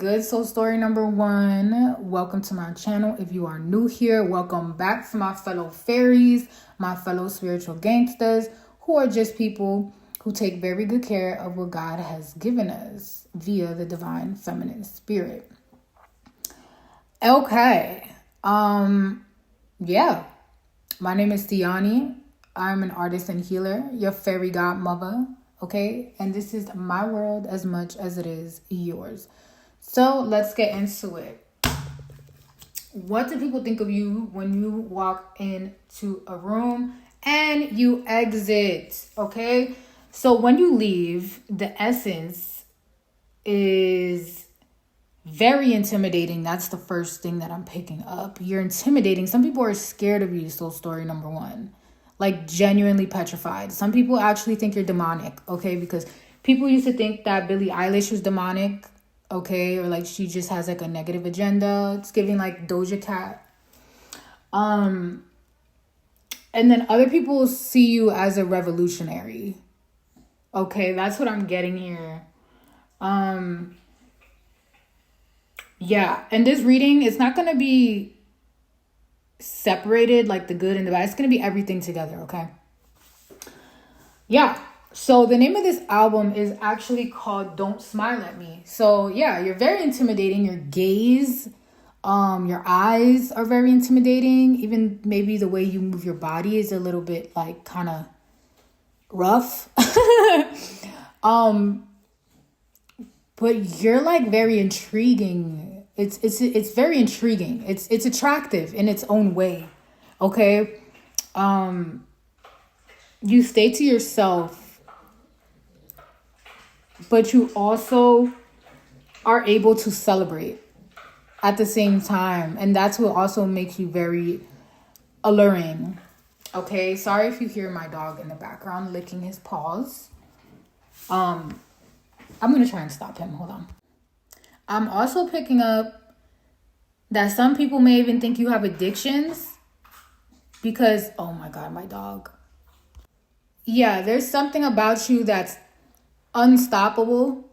good? Soul story number 1. Welcome to my channel. If you are new here, welcome back to my fellow fairies, my fellow spiritual gangsters, who are just people who take very good care of what God has given us via the divine feminine spirit. Okay. Yeah. My name is Pheonix. I'm an artist and healer, your fairy godmother. Okay. And this is my world as much as it is yours. So let's get into it. What do people think of you when you walk into a room and you exit? Okay. So when you leave, the essence is very intimidating. That's the first thing that I'm picking up. You're intimidating. Some people are scared of you, soul story number 1. Like genuinely petrified. Some people actually think you're demonic, okay? Because people used to think that Billie Eilish was demonic, okay? Or like she just has like a negative agenda. It's giving like Doja Cat. And then other people see you as a revolutionary. Okay, that's what I'm getting here. Yeah, and this reading, it's not going to be separated like the good and the bad. It's going to be everything together, okay? Yeah, so the name of this album is actually called Don't Smile at Me. So yeah, you're very intimidating. Your gaze, your eyes are very intimidating. Even maybe the way you move your body is a little bit like kind of rough. But you're like very intriguing. It's very intriguing. It's attractive in its own way. Okay. You stay to yourself, but you also are able to celebrate at the same time. And that's what also makes you very alluring. Okay, sorry if you hear my dog in the background licking his paws. I'm going to try and stop him. Hold on. I'm also picking up that some people may even think you have addictions because, oh my God, my dog. Yeah, there's something about you that's unstoppable,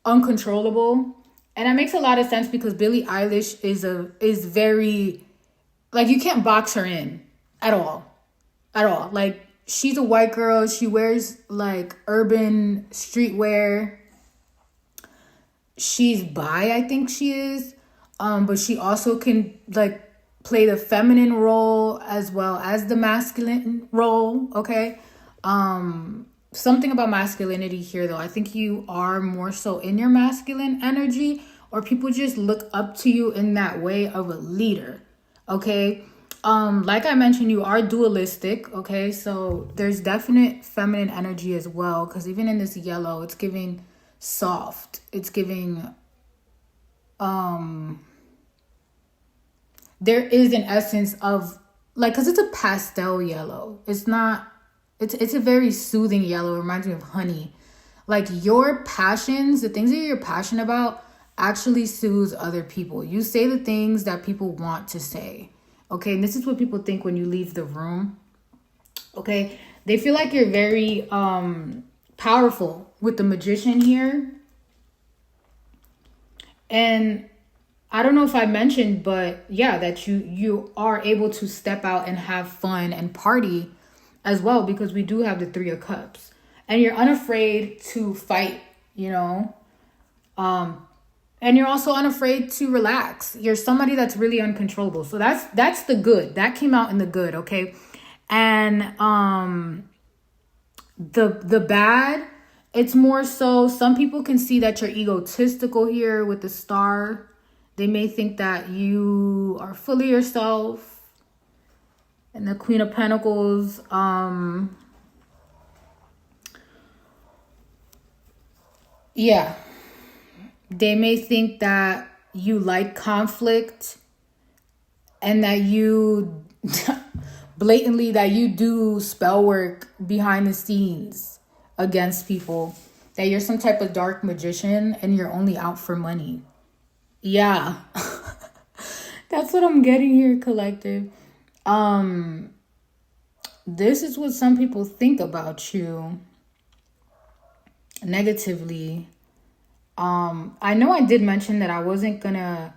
uncontrollable. And that makes a lot of sense because Billie Eilish is very, like, you can't box her in. At all. Like, she's a white girl. She wears, like, urban streetwear. She's bi, I think she is. But she also can, like, play the feminine role as well as the masculine role, okay? Something about masculinity here, though. I think you are more so in your masculine energy, or people just look up to you in that way of a leader, okay? Like I mentioned, you are dualistic, okay? So there's definite feminine energy as well, because even in this yellow, it's giving soft. It's giving, there is an essence of, like, because it's a pastel yellow. It's not, it's a very soothing yellow. It reminds me of honey. Like, your passions, the things that you're passionate about, actually soothes other people. You say the things that people want to say. Okay, and this is what people think when you leave the room. Okay, they feel like you're very powerful with the magician here. And I don't know if I mentioned, but yeah, that you are able to step out and have fun and party as well, because we do have the 3 of Cups. And you're unafraid to fight, you know. And you're also unafraid to relax. You're somebody that's really uncontrollable. So that's the good. That came out in the good, okay? And the bad, it's more so some people can see that you're egotistical here with the star. They may think that you are fully yourself. And the Queen of Pentacles, yeah. They may think that you like conflict and that you blatantly, that you do spell work behind the scenes against people, that you're some type of dark magician and you're only out for money. Yeah. That's what I'm getting here, collective. This is what some people think about you negatively. I know I did mention that I wasn't gonna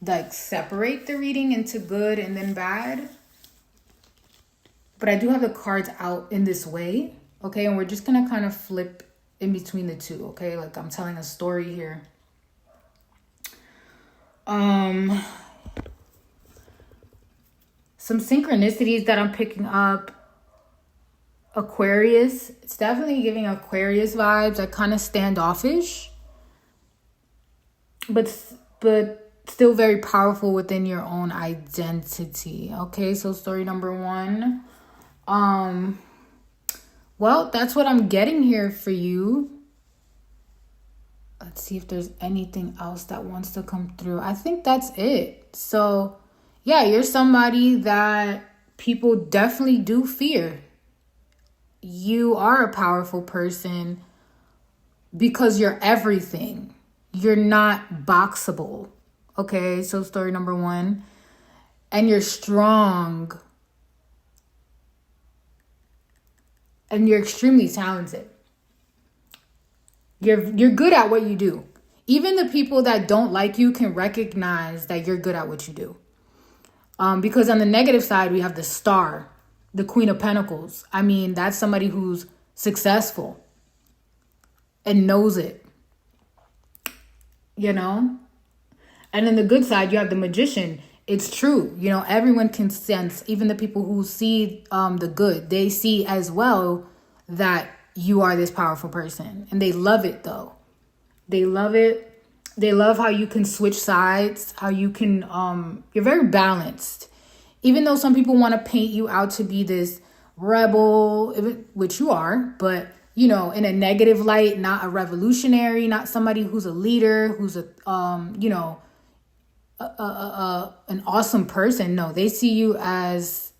like separate the reading into good and then bad, but I do have the cards out in this way, okay? And we're just gonna kind of flip in between the two, okay? Like I'm telling a story here. Some synchronicities that I'm picking up. Aquarius, it's definitely giving Aquarius vibes, like kind of standoffish, but still very powerful within your own identity. Okay, so story number 1. Well, that's what I'm getting here for you. Let's see if there's anything else that wants to come through. I think that's it. So yeah, you're somebody that people definitely do fear. You are a powerful person because you're everything. You're not boxable. Okay, so story number 1. And you're strong. And you're extremely talented. You're good at what you do. Even the people that don't like you can recognize that you're good at what you do. Because on the negative side, we have the Star. The Queen of Pentacles. I mean, that's somebody who's successful and knows it, you know? And then the good side, you have the Magician. It's true. You know, everyone can sense, even the people who see the good, they see as well that you are this powerful person. And they love it, though. They love it. They love how you can switch sides, how you can, you're very balanced. Even though some people want to paint you out to be this rebel, which you are, but, you know, in a negative light, not a revolutionary, not somebody who's a leader, who's an awesome person. No, they see you as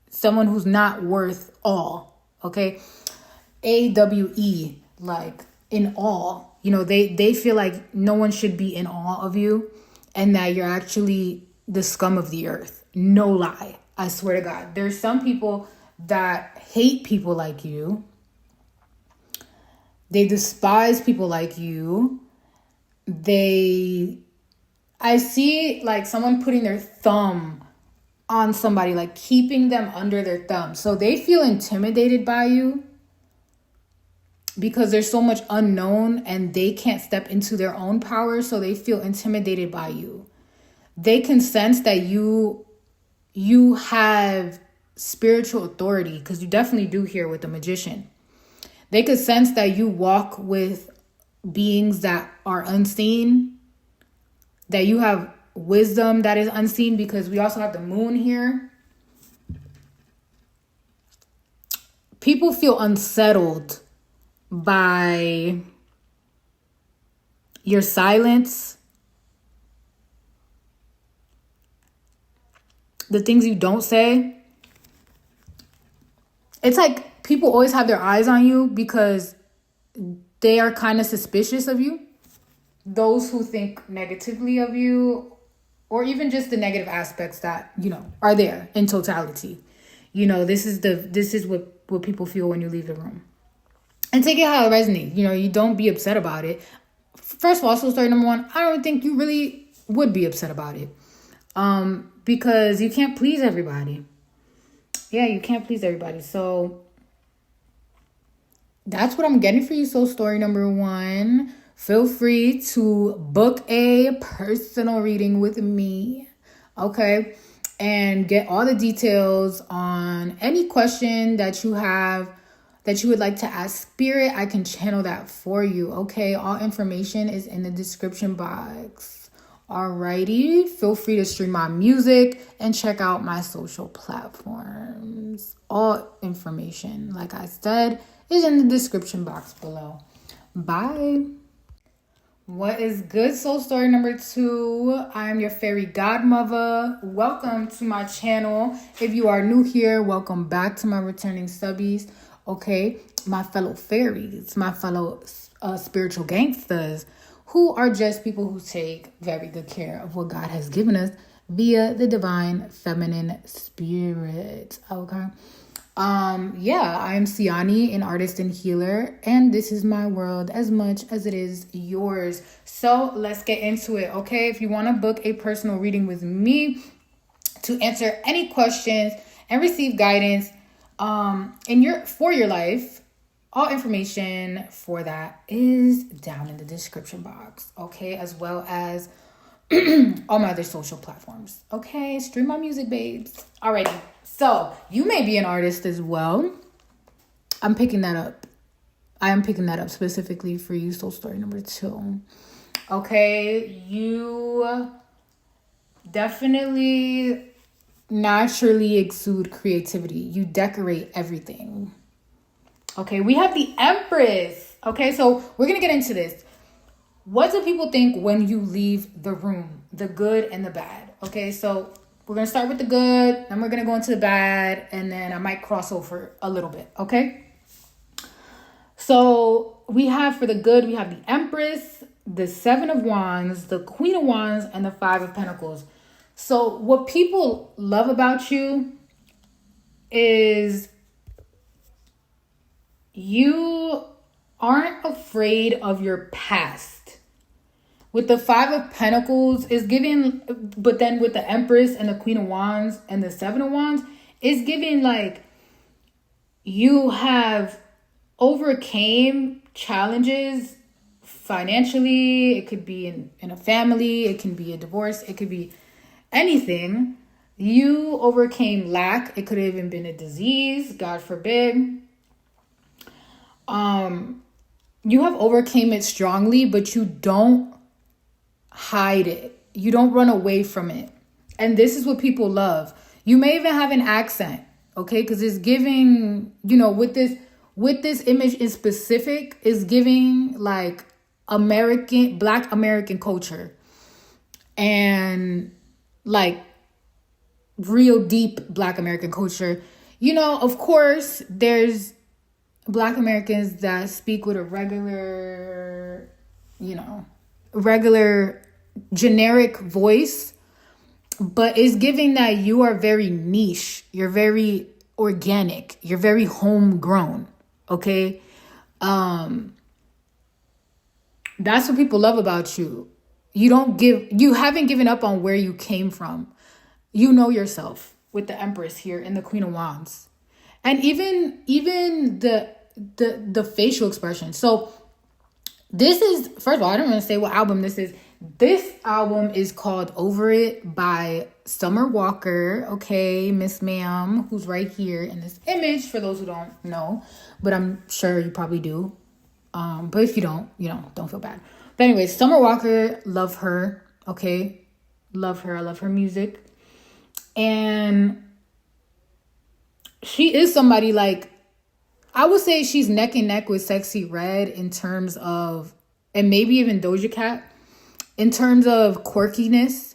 someone who's not worth all, okay? AWE, like in awe. You know, they feel like no one should be in awe of you and that you're actually the scum of the earth. No lie. I swear to God. There's some people that hate people like you. They despise people like you. I see like someone putting their thumb on somebody, like keeping them under their thumb. So they feel intimidated by you because there's so much unknown and they can't step into their own power. So they feel intimidated by you. They can sense that you have spiritual authority, because you definitely do here with the Magician. They could sense that you walk with beings that are unseen, that you have wisdom that is unseen, because we also have the Moon here. People feel unsettled by your silence, the things you don't say. It's like people always have their eyes on you because they are kind of suspicious of you. Those who think negatively of you, or even just the negative aspects that, you know, are there in totality. You know, this is what people feel when you leave the room. And take it how it resonates. You know, you don't be upset about it. First of all, so story number 1, I don't think you really would be upset about it. Because you can't please everybody. Yeah, you can't please everybody. So that's what I'm getting for you. So story number 1, feel free to book a personal reading with me. Okay. And get all the details on any question that you have that you would like to ask Spirit. I can channel that for you. Okay. All information is in the description box. Alrighty, feel free to stream my music and check out my social platforms. All information, like I said, is in the description box below. Bye. What is good, soul story number 2? I am your fairy godmother. Welcome to my channel. If you are new here, welcome back to my returning subbies. Okay, my fellow fairies, my fellow spiritual gangsters, who are just people who take very good care of what God has given us via the divine feminine spirit. Okay. Yeah, I'm Siani, an artist and healer, and this is my world as much as it is yours. So let's get into it, okay? If you want to book a personal reading with me to answer any questions and receive guidance for your life, all information for that is down in the description box, okay? As well as all my other social platforms. Okay, stream my music, babes. Alrighty. So you may be an artist as well. I'm picking that up. I am picking that up specifically for you. Soul story number 2. Okay, you definitely naturally exude creativity. You decorate everything. Okay, we have the Empress. Okay, so we're gonna get into this. What do people think when you leave the room? The good and the bad. Okay, so we're going to start with the good, then we're going to go into the bad, and then I might cross over a little bit, okay? So we have, for the good, we have the Empress, the 7 of Wands, the Queen of Wands, and the 5 of Pentacles. So what people love about you is you aren't afraid of your past. With the 5 of Pentacles is giving, but then with the Empress and the Queen of Wands and the 7 of Wands, is giving like you have overcame challenges financially. It could be in a family. It can be a divorce. It could be anything. You overcame lack. It could have even been a disease, God forbid. You have overcame it strongly, but you don't hide it. You don't run away from it. And this is what people love. You may even have an accent, okay? Because it's giving, with this image in specific, is giving like Black American culture. And like real deep Black American culture. Of course, there's Black Americans that speak with a regular generic voice, but it's giving that you are very niche, you're very organic, you're very homegrown, okay? That's what people love about you. You haven't given up on where you came from. You know yourself with the Empress here and the Queen of Wands. And even the facial expression. So this is, first of all, I don't want to say what album this is. This album is called Over It by Summer Walker. Okay, Miss Ma'am, who's right here in this image, for those who don't know. But I'm sure you probably do. But if you don't, don't feel bad. But anyways, Summer Walker, love her. Okay, love her. I love her music. And she is somebody like, I would say she's neck and neck with Sexy Red in terms of, and maybe even Doja Cat, in terms of quirkiness.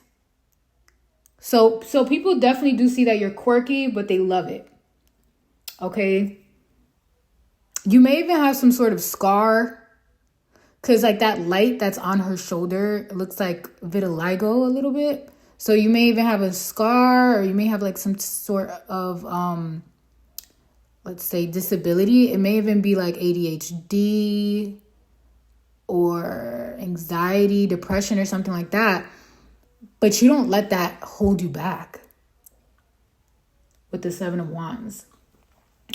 So people definitely do see that you're quirky, but they love it. Okay. You may even have some sort of scar, because like that light that's on her shoulder, it looks like vitiligo a little bit. So you may even have a scar, or you may have like some sort of, let's say, disability. It may even be like ADHD or anxiety, depression, or something like that. But you don't let that hold you back with the 7 of Wands.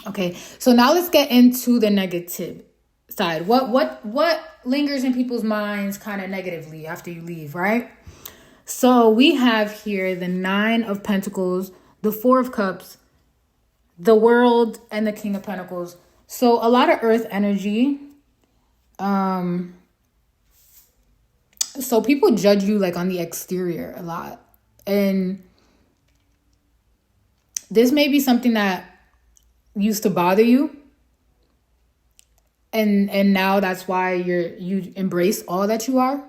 Okay, so now let's get into the negative side. What lingers in people's minds kind of negatively after you leave, right? So we have here the 9 of Pentacles, the 4 of Cups, the World, and the King of Pentacles. So a lot of earth energy. So people judge you like on the exterior a lot. And this may be something that used to bother you. And now that's why you embrace all that you are.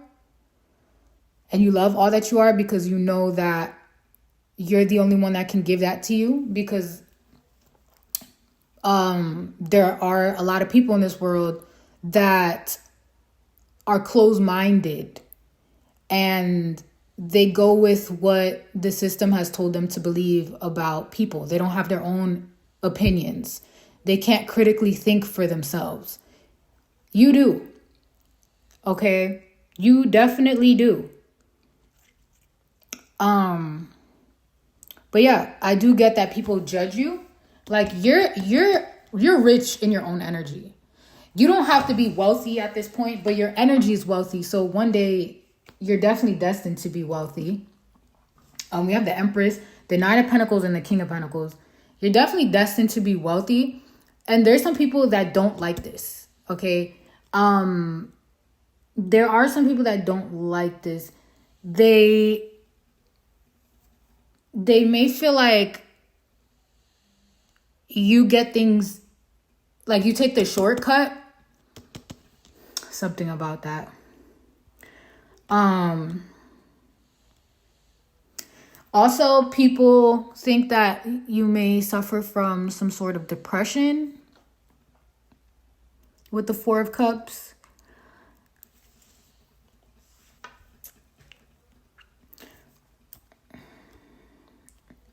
And you love all that you are, because you know that you're the only one that can give that to you, because there are a lot of people in this world that are closed-minded, and they go with what the system has told them to believe about people. They don't have their own opinions. They can't critically think for themselves. You do. Okay? You definitely do. But yeah, I do get that people judge you. Like you're rich in your own energy. You don't have to be wealthy at this point, but your energy is wealthy. So one day you're definitely destined to be wealthy. We have the Empress, the Nine of Pentacles, and the King of Pentacles. You're definitely destined to be wealthy. And there's some people that don't like this. Okay. There are some people that don't like this. They may feel like you get things, like you take the shortcut. Something about that. Also, people think that you may suffer from some sort of depression with the Four of Cups.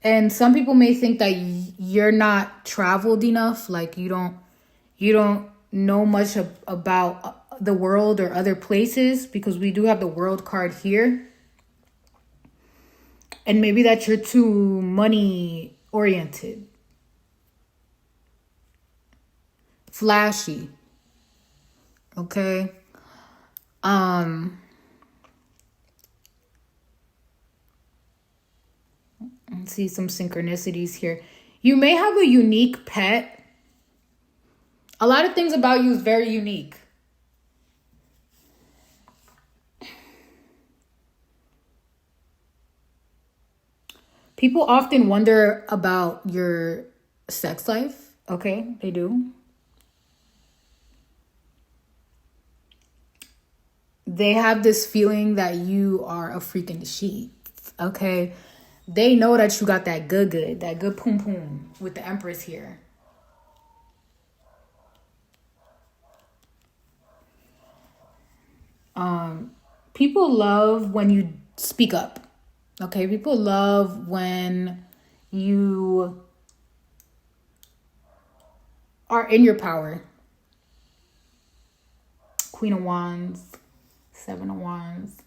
And some people may think that you're not traveled enough, like you don't know much about the world or other places, because we do have the World card here. And maybe that you're too money oriented, flashy. Okay. Let's see some synchronicities here. You may have a unique pet. A lot of things about you is very unique. People often wonder about your sex life. Okay, they do. They have this feeling that you are a freak in the sheets. Okay. They know that you got that good, that good poom poom with the Empress here. People love when you speak up. Okay, people love when you are in your power. Queen of Wands, Seven of Wands.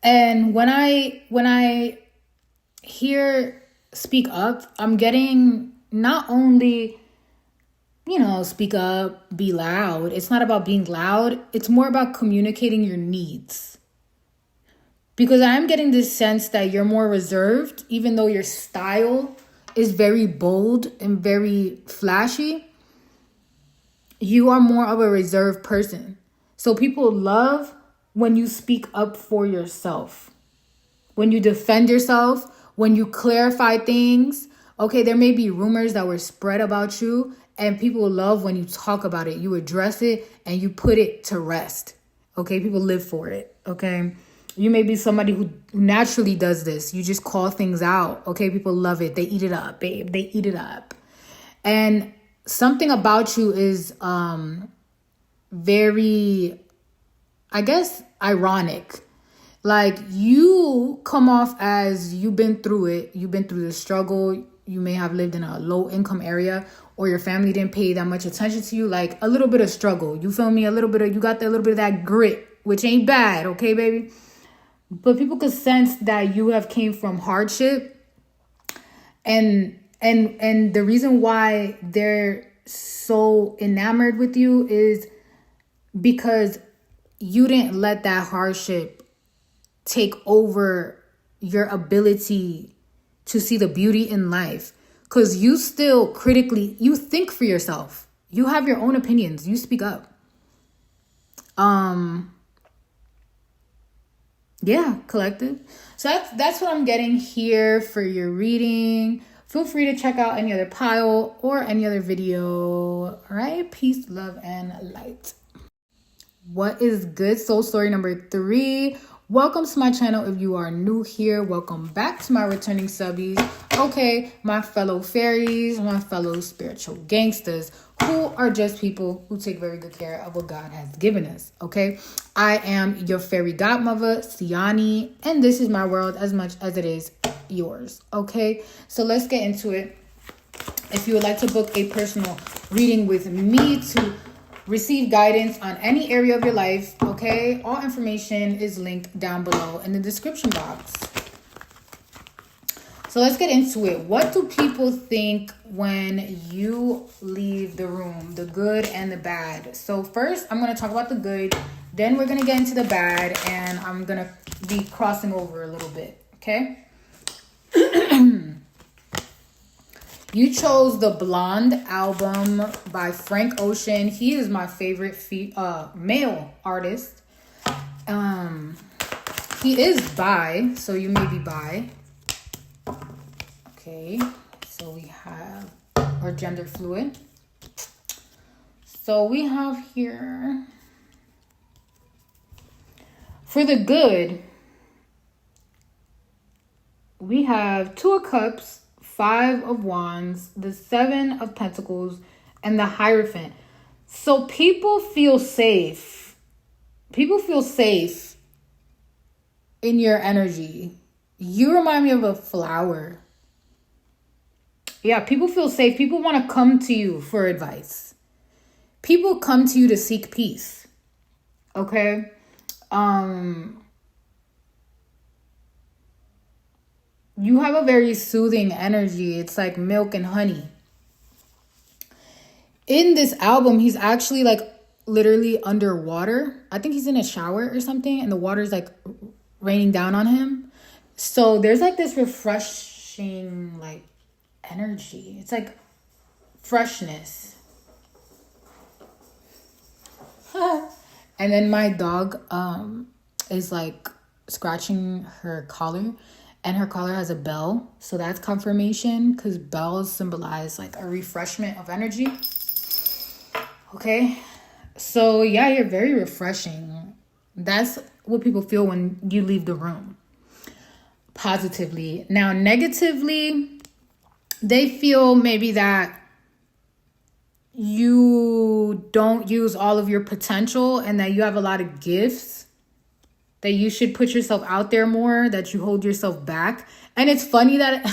And when I hear speak up, I'm getting not only, speak up, be loud. It's not about being loud. It's more about communicating your needs. Because I'm getting this sense that you're more reserved, even though your style is very bold and very flashy. You are more of a reserved person. So people love when you speak up for yourself, when you defend yourself, when you clarify things. Okay, there may be rumors that were spread about you, and people love when you talk about it. You address it and you put it to rest. Okay, people live for it. Okay, you may be somebody who naturally does this. You just call things out. Okay, people love it. They eat it up, babe. They eat it up. And something about you is very, I guess, ironic. Like, you come off as you've been through it. You've been through the struggle. You may have lived in a low income area, or your family didn't pay that much attention to you. Like, a little bit of struggle. You feel me? You got that little bit of that grit, which ain't bad. Okay, baby? But people could sense that you have came from hardship. And the reason why they're so enamored with you is because you didn't let that hardship take over your ability to see the beauty in life. Because you still critically, you think for yourself. You have your own opinions. You speak up. Yeah, collective. So that's what I'm getting here for your reading. Feel free to check out any other pile or any other video. All right. Peace, love, and light. What is good? Soul story number 3. Welcome to my channel. If you are new here, welcome back to my returning subbies. Okay, my fellow fairies, my fellow spiritual gangsters, who are just people who take very good care of what God has given us. Okay, I am your fairy godmother, Siani, and this is my world as much as it is yours. Okay, so let's get into it. If you would like to book a personal reading with me to receive guidance on any area of your life, okay, all information is linked down below in the description box. So let's get into it. What do people think when you leave the room? The good and the bad. So first, I'm going to talk about the good. Then we're going to get into the bad. And I'm going to be crossing over a little bit. Okay? You chose the Blonde album by Frank Ocean. He is my favorite male artist. He is bi, so you may be bi. Okay, so we have our gender fluid. So we have here, for the good, we have 2 of Cups, 5 of Wands, the 7 of Pentacles, and the Hierophant. So people feel safe. People feel safe in your energy. You remind me of a flower. Yeah, people feel safe. People want to come to you for advice. People come to you to seek peace. Okay? You have a very soothing energy. It's like milk and honey. In this album, he's actually like literally underwater. I think he's in a shower or something, and the water's like raining down on him. So there's like this refreshing like energy. It's like freshness. And then my dog is like scratching her collar, and her collar has a bell, so that's confirmation, because bells symbolize like a refreshment of energy. Okay, so yeah, you're very refreshing. That's what people feel when you leave the room, positively. Now negatively, they feel maybe that you don't use all of your potential and that you have a lot of gifts, that you should put yourself out there more, that you hold yourself back. And it's funny that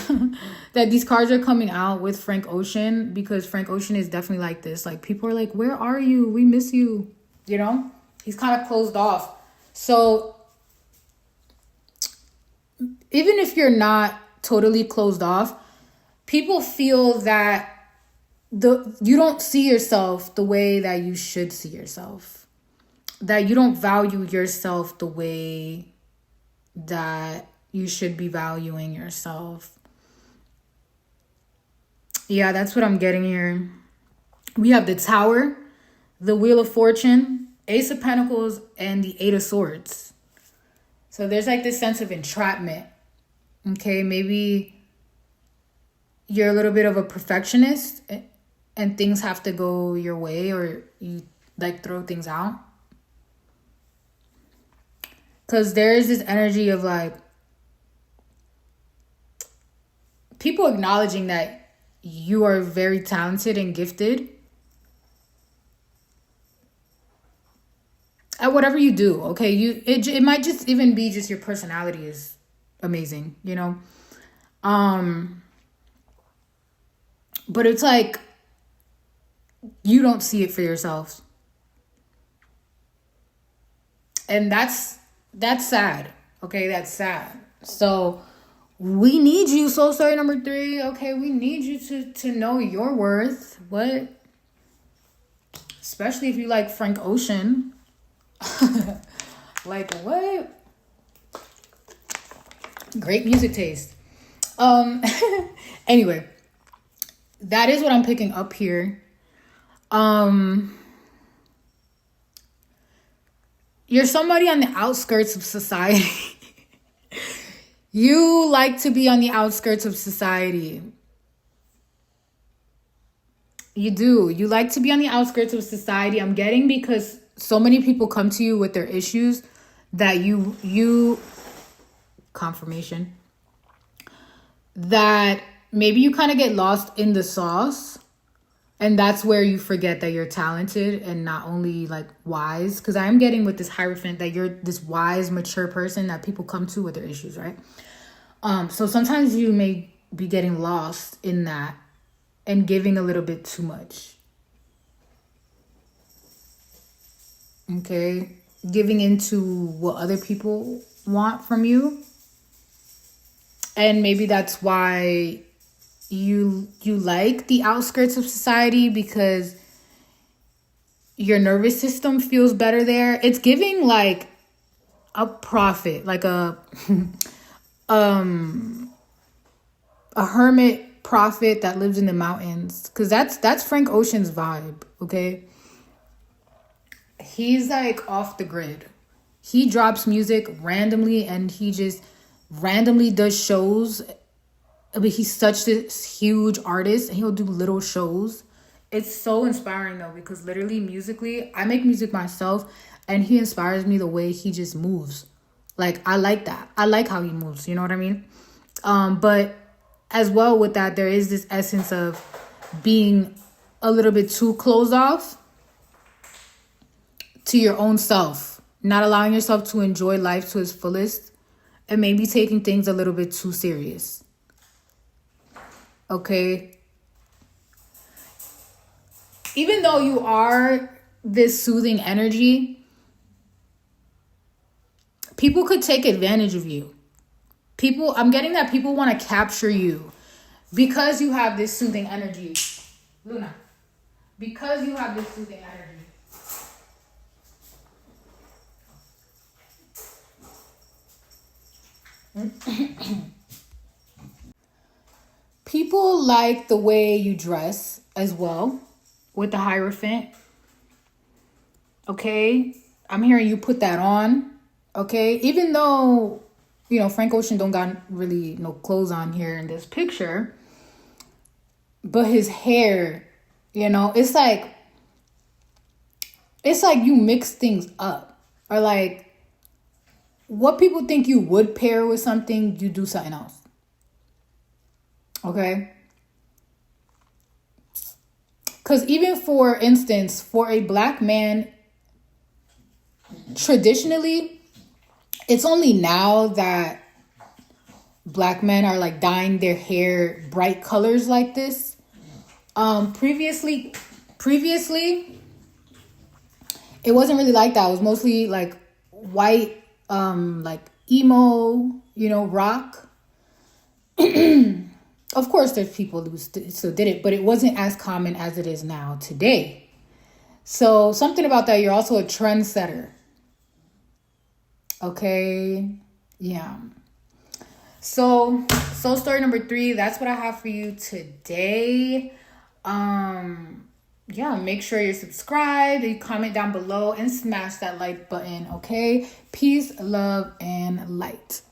that these cards are coming out with Frank Ocean, because Frank Ocean is definitely like this. Like, people are like, where are you? We miss you. You know? He's kind of closed off. So even if you're not totally closed off, people feel that you don't see yourself the way that you should see yourself. That you don't value yourself the way that you should be valuing yourself. Yeah, that's what I'm getting here. We have the Tower, the Wheel of Fortune, Ace of Pentacles, and the 8 of Swords. So there's like this sense of entrapment. Okay, maybe you're a little bit of a perfectionist and things have to go your way, or you like throw things out. Because there's this energy of like people acknowledging that you are very talented and gifted at whatever you do. Okay, it might just even be just your personality is amazing, you know. But it's like you don't see it for yourself, and that's sad. Okay, that's sad. So we need you, soul story number 3. Okay, we need you to know your worth. What? Especially if you like Frank Ocean. Like, what? Great music taste. Anyway, that is what I'm picking up here. You're somebody on the outskirts of society. You like to be on the outskirts of society. You do. You like to be on the outskirts of society. I'm getting, because so many people come to you with their issues that you confirmation that maybe you kind of get lost in the sauce, and that's where you forget that you're talented and not only like wise, because I'm getting with this Hierophant that you're this wise, mature person that people come to with their issues, right? So sometimes you may be getting lost in that and giving a little bit too much. Okay? Giving into what other people want from you. And maybe that's why you like the outskirts of society, because your nervous system feels better there. It's giving like a prophet, like a a hermit prophet that lives in the mountains, because that's Frank Ocean's vibe. Okay, he's like off the grid. He drops music randomly and he just randomly does shows. But he's such this huge artist and he'll do little shows. It's so inspiring though, because literally musically, I make music myself and he inspires me the way he just moves. Like, I like that. I like how he moves. You know what I mean? But as well with that, there is this essence of being a little bit too closed off to your own self. Not allowing yourself to enjoy life to its fullest. And maybe taking things a little bit too serious. Okay? Even though you are this soothing energy, people could take advantage of you. I'm getting that people want to capture you because you have this soothing energy. Luna, because you have this soothing energy. People like the way you dress as well with the Hierophant. Okay? I'm hearing you put that on. Okay? Even though, you know, Frank Ocean don't got really no clothes on here in this picture. But his hair, you know, it's like you mix things up. Or like, what people think you would pair with something, you do something else. Okay? Because even for instance, for a black man, traditionally, it's only now that black men are like dyeing their hair bright colors like this. Previously, it wasn't really like that. It was mostly like white, like emo, you know, rock. Of course, there's people who still did it, but it wasn't as common as it is now today. So something about that, you're also a trendsetter. Okay? Yeah. So soul story number 3, that's what I have for you today. Yeah, make sure you're subscribed, you comment down below, and smash that like button, okay? Peace, love, and light.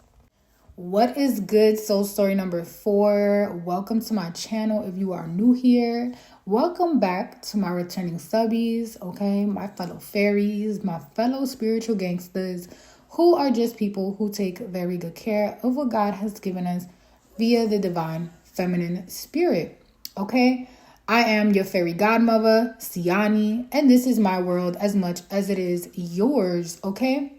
What is good, soul story number 4? Welcome to my channel if you are new here. Welcome back to my returning subbies, okay? My fellow fairies, my fellow spiritual gangsters, who are just people who take very good care of what God has given us via the divine feminine spirit, okay? I am your fairy godmother, Siani, and this is my world as much as it is yours, okay?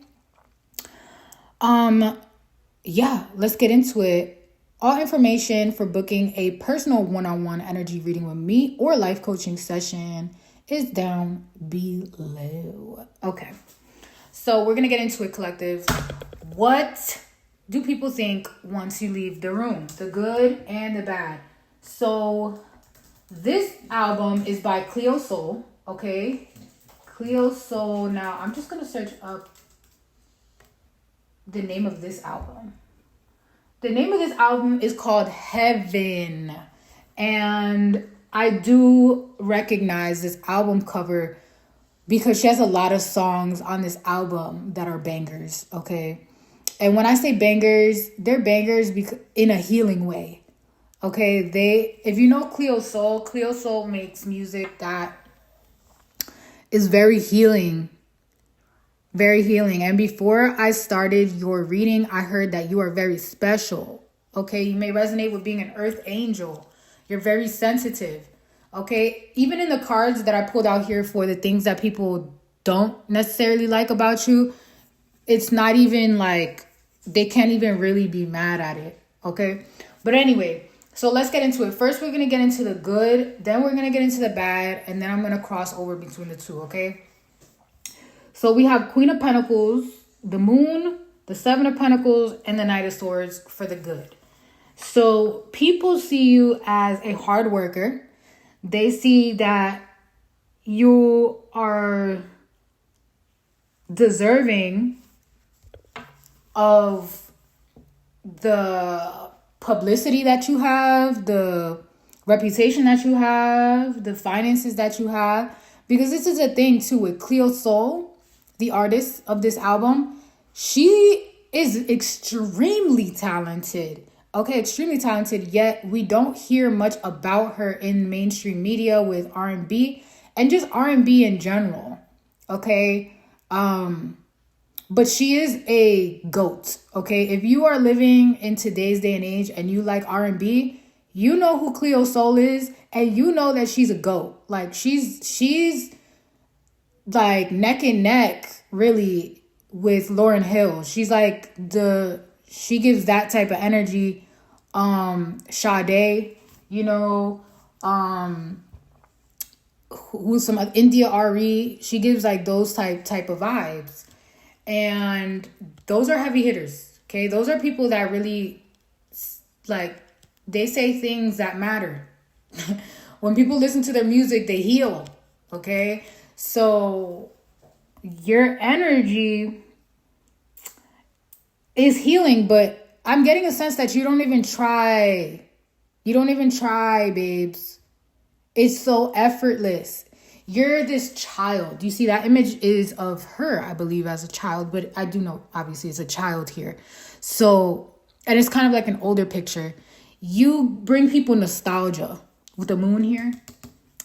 Yeah, let's get into it. All information for booking a personal one-on-one energy reading with me or life coaching session is down below. Okay, so we're going to get into it, collective. What do people think once you leave the room? The good and the bad. So this album is by Cleo Soul, okay? Cleo Soul. Now, I'm just going to search up the name of this album. The name of this album is called Heaven. And I do recognize this album cover because she has a lot of songs on this album that are bangers, okay? And when I say bangers, they're bangers in a healing way, okay? If you know Cleo Soul makes music that is very healing. Very healing. And before I started your reading, I heard that you are very special. Okay, you may resonate with being an earth angel. You're very sensitive. Okay, even in the cards that I pulled out here for the things that people don't necessarily like about you, it's not even like they can't even really be mad at it. Okay. But anyway, so let's get into it. First, we're going to get into the good. Then we're going to get into the bad. And then I'm going to cross over between the two. Okay. So we have Queen of Pentacles, the Moon, the Seven of Pentacles, and the Knight of Swords for the good. So people see you as a hard worker. They see that you are deserving of the publicity that you have, the reputation that you have, the finances that you have. Because this is a thing too with Cleo Sol, the artist of this album. She is extremely talented. Okay, extremely talented, yet we don't hear much about her in mainstream media with R&B and just R&B in general. Okay? But she is a GOAT. Okay? If you are living in today's day and age and you like R&B, you know who Cleo Sol is, and you know that she's a GOAT. Like she's like neck and neck, really, with Lauryn Hill. She's like she gives that type of energy. Sade, you know, who's some India RE. She gives like those type of vibes. And those are heavy hitters. Okay. Those are people that really like, they say things that matter. When people listen to their music, they heal. Okay. So your energy is healing, but I'm getting a sense that you don't even try. You don't even try, babes. It's so effortless. You're this child. You see, that image is of her, I believe, as a child. But I do know, obviously, it's a child here. So, and it's kind of like an older picture. You bring people nostalgia. With the moon here,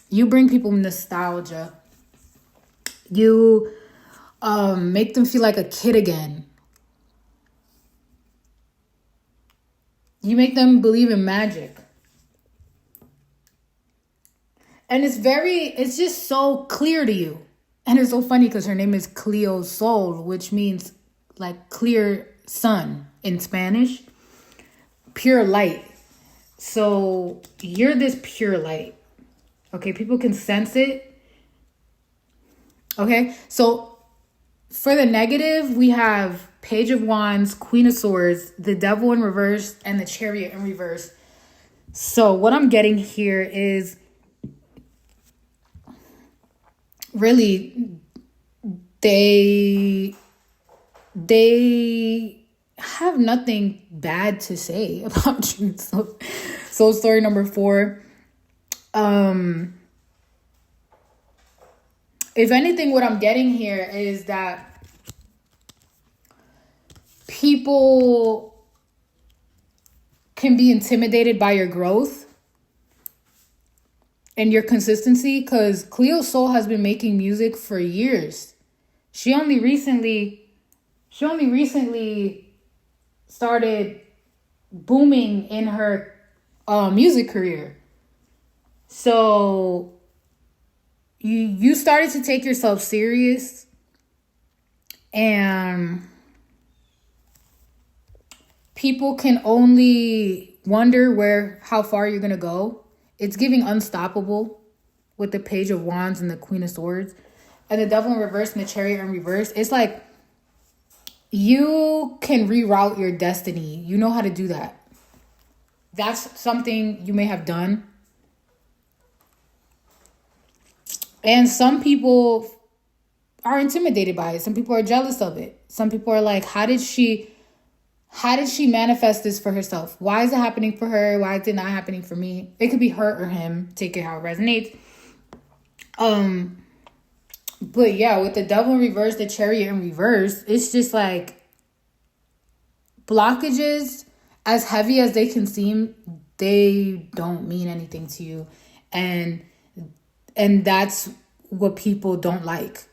you bring people nostalgia. You make them feel like a kid again. You make them believe in magic. And it's just so clear to you. And it's so funny because her name is Cleo Sol, which means like clear sun in Spanish. Pure light. So you're this pure light. Okay, people can sense it. Okay, so for the negative, we have Page of Wands, Queen of Swords, the Devil in reverse, and the Chariot in reverse. So what I'm getting here is really they have nothing bad to say about you. So story number 4. If anything, what I'm getting here is that people can be intimidated by your growth and your consistency, because Cleo Sol has been making music for years. She only recently started booming in her music career. So you started to take yourself serious, and people can only wonder how far you're going to go. It's giving unstoppable with the Page of Wands and the Queen of Swords. And the Devil in reverse and the Chariot in reverse. It's like you can reroute your destiny. You know how to do that. That's something you may have done. And some people are intimidated by it. Some people are jealous of it. Some people are like, how did she manifest this for herself? Why is it happening for her? Why is it not happening for me? It could be her or him. Take it how it resonates. But yeah, with the Devil in reverse, the Chariot in reverse, it's just like blockages, as heavy as they can seem, they don't mean anything to you. And that's what people don't like.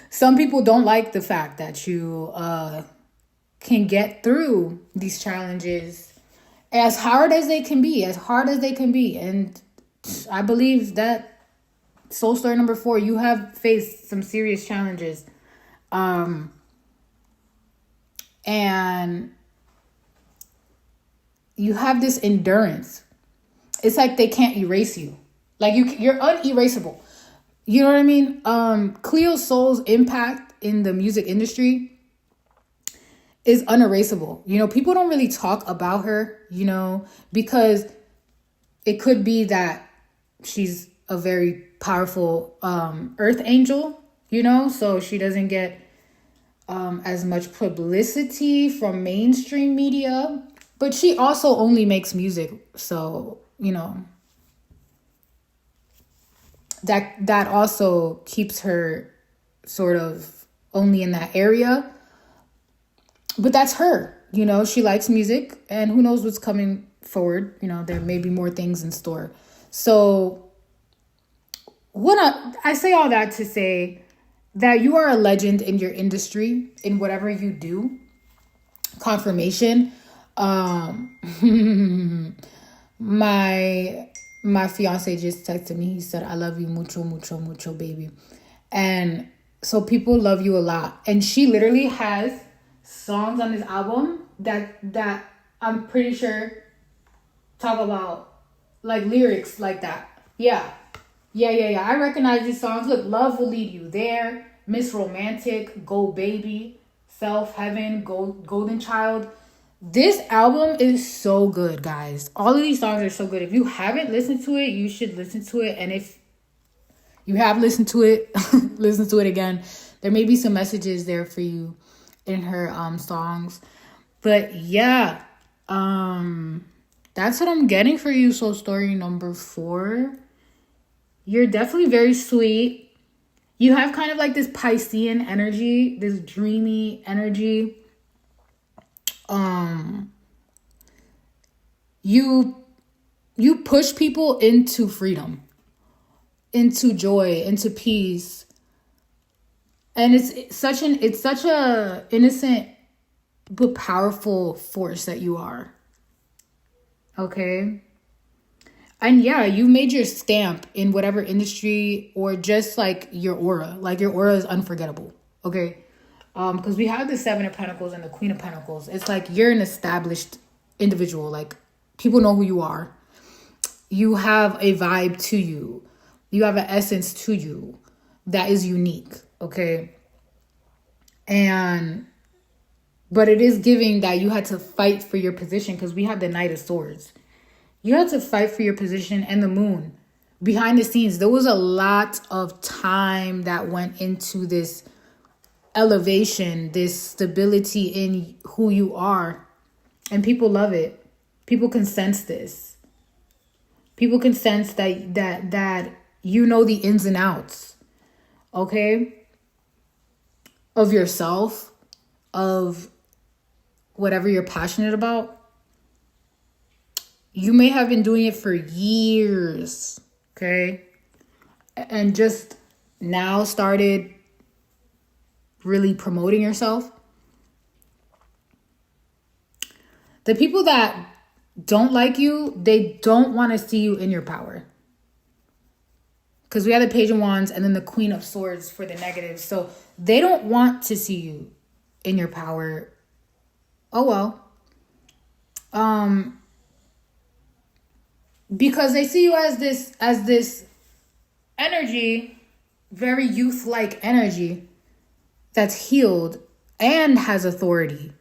Some people don't like the fact that you can get through these challenges as hard as they can be. And I believe that soul story number 4, you have faced some serious challenges. And you have this endurance. It's like they can't erase you. Like you're unerasable. You know what I mean? Cleo Sol's impact in the music industry is unerasable. You know, people don't really talk about her, you know, because it could be that she's a very powerful earth angel, you know, so she doesn't get as much publicity from mainstream media, but she also only makes music, so you know that also keeps her sort of only in that area. But that's her, you know, she likes music, and who knows what's coming forward. You know, there may be more things in store. So I say all that to say that you are a legend in your industry, in whatever you do. Confirmation. My fiance just texted me. He said, "I love you mucho, mucho, mucho, baby." And so people love you a lot. And she literally has songs on this album that I'm pretty sure talk about like lyrics like that. Yeah. I recognize these songs. Look, Love Will Lead You There, Miss Romantic, Go Baby, Self, Heaven, Golden Child. This album is so good, guys. All of these songs are so good. If you haven't listened to it, you should listen to it. And if you have listened to it, listen to it again. There may be some messages there for you in her songs. But yeah, that's what I'm getting for you. So story number 4. You're definitely very sweet. You have kind of like this Piscean energy, this dreamy energy. You push people into freedom, into joy, into peace. And it's such a innocent but powerful force that you are. Okay? And yeah, you made your stamp in whatever industry, or just like your aura. Like your aura is unforgettable. Okay? Because we have the 7 of Pentacles and the Queen of Pentacles. It's like you're an established individual. Like people know who you are. You have a vibe to you. You have an essence to you that is unique. Okay? But it is giving that you had to fight for your position, because we have the Knight of Swords. You had to fight for your position, and the Moon. Behind the scenes, there was a lot of time that went into this elevation, this stability in who you are. And people love it. People can sense this. People can sense that you know the ins and outs. Okay? Of yourself, of whatever you're passionate about. You may have been doing it for years, okay? And just now started really promoting yourself. The people that don't like you, they don't want to see you in your power. Because we have the Page of Wands and then the Queen of Swords for the negative. So they don't want to see you in your power. Oh, well. Because they see you as this energy, very youth-like energy that's healed and has authority.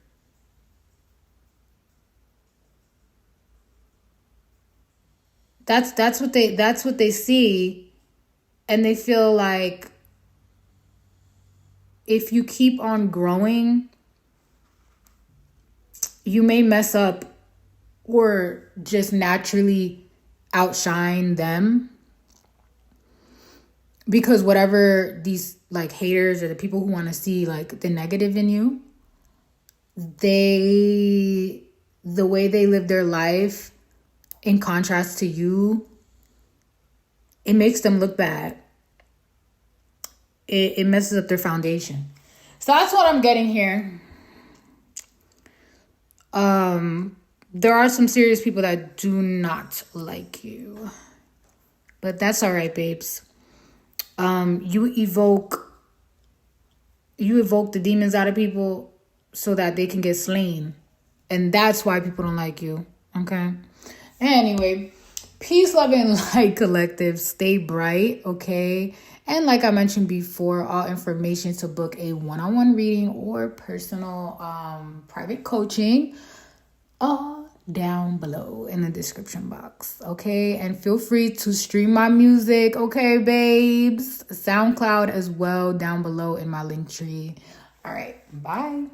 That's what they see, and they feel like if you keep on growing, you may mess up or just naturally outshine them, because whatever these like haters or the people who want to see like the negative in you, the way they live their life in contrast to you, it makes them look bad. It messes up their foundation. So that's what I'm getting here. There are some serious people that do not like you. But that's all right, babes. You evoke the demons out of people so that they can get slain. And that's why people don't like you. Okay. Anyway, peace, love, and light, collective. Stay bright, okay? And like I mentioned before, all information to book a one-on-one reading or personal private coaching all down below in the description box, okay? And feel free to stream my music, okay, babes? SoundCloud as well down below in my link tree. All right, bye.